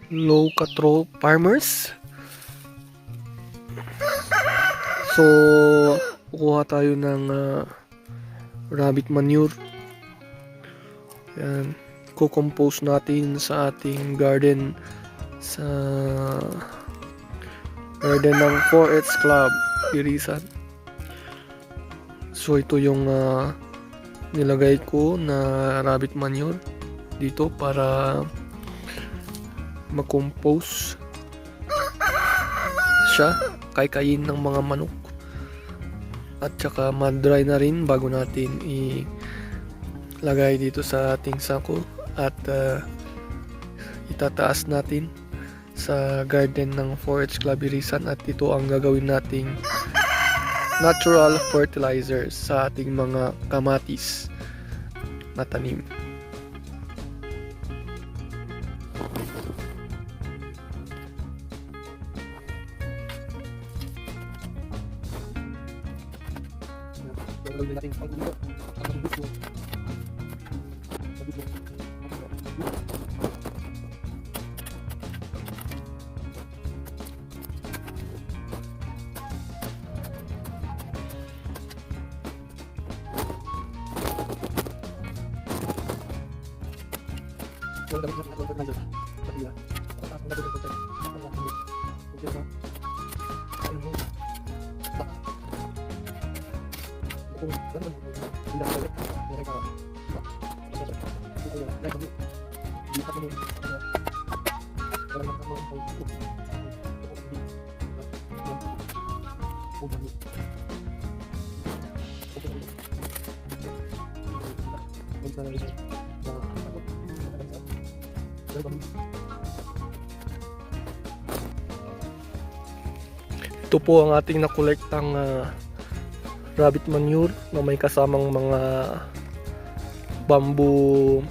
low control farmers. So kukuha tayo ng rabbit manure. Yan, kukompose natin sa ating garden, sa garden ng 4H Club Irisan. So ito yung nilagay ko na rabbit manure dito para mag-compose siya, kaykayin ng mga manok, at saka ma-dry na rin bago natin ilagay dito sa ating sako at itataas natin sa garden ng 4H Club Irisan. At ito ang gagawin nating natural fertilizer sa ating mga kamatis na tanim. Gagawin natin ang dito. Ang gusto. Ito po ang ating nakolektang rabbit manure na may kasamang mga bamboo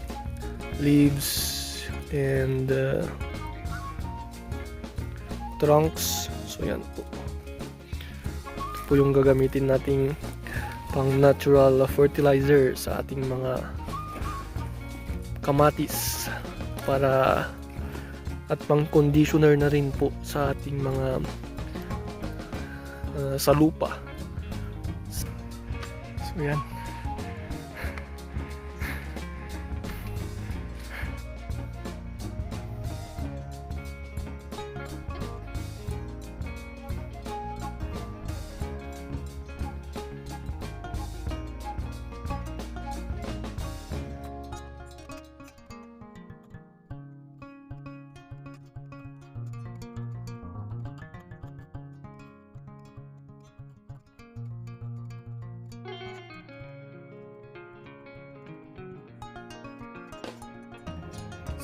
leaves and trunks. So yan po. Ito po yung gagamitin nating pang natural fertilizer sa ating mga kamatis, para at pang conditioner na rin po sa ating mga sa lupa. So yan.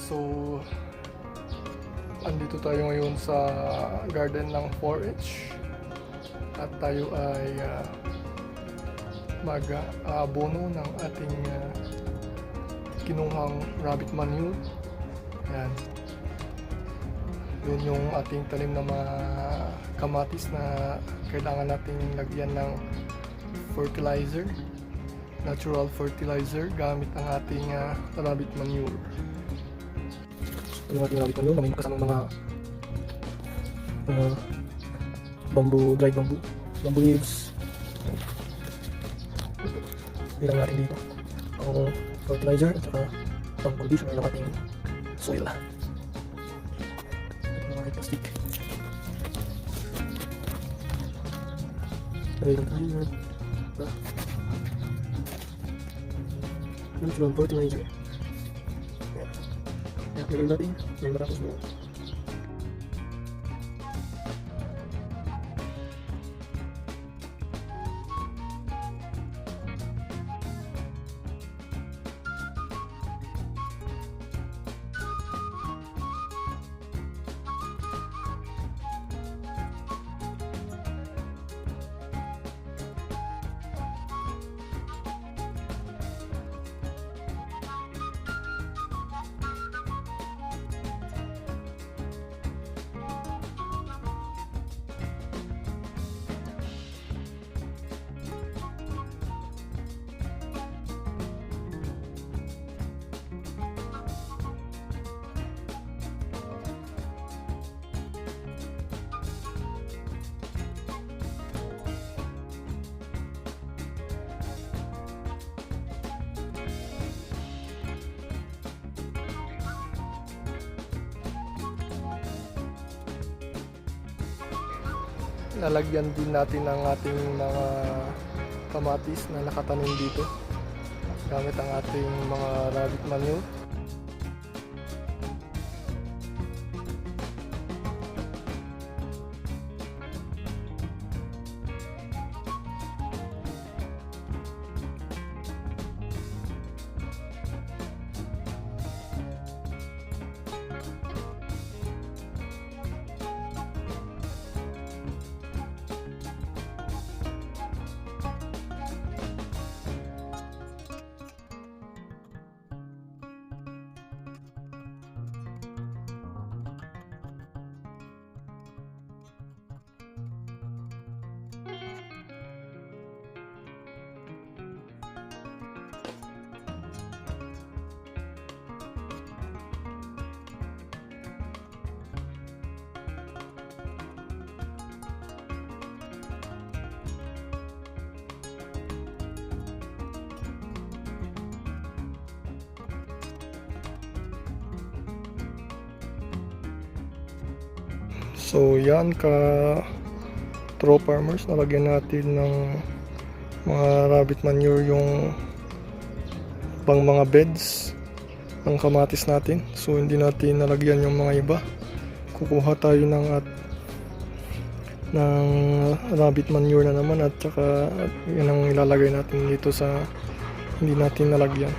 So, andito tayo ngayon sa garden ng 4H at tayo ay mag-aabono ng ating kinuhang rabbit manure. Yan. Yun yung ating tanim na mga kamatis na kailangan nating lagyan ng fertilizer, natural fertilizer, gamit ang ating rabbit manure. Yung ating rabbit manure na may kasamang mga bamboo, dried bamboo leaves. Bilang natin dito ang fertilizer at saka ang conditioner ng ating soil. Ito na mga plastic. Lagay lang tayo na natural fertilizer. Lagay natin yung matapos mo. lalagyan din natin ang ating mga kamatis na nakatanim dito gamit ang ating mga rabbit manure. So yan ka true farmers, nalagyan natin ng mga rabbit manure yung pang mga beds ng kamatis natin. So hindi natin nalagyan yung mga iba. Kukuha tayo ng rabbit manure na naman at saka yan ang ilalagay natin dito sa hindi natin nalagyan.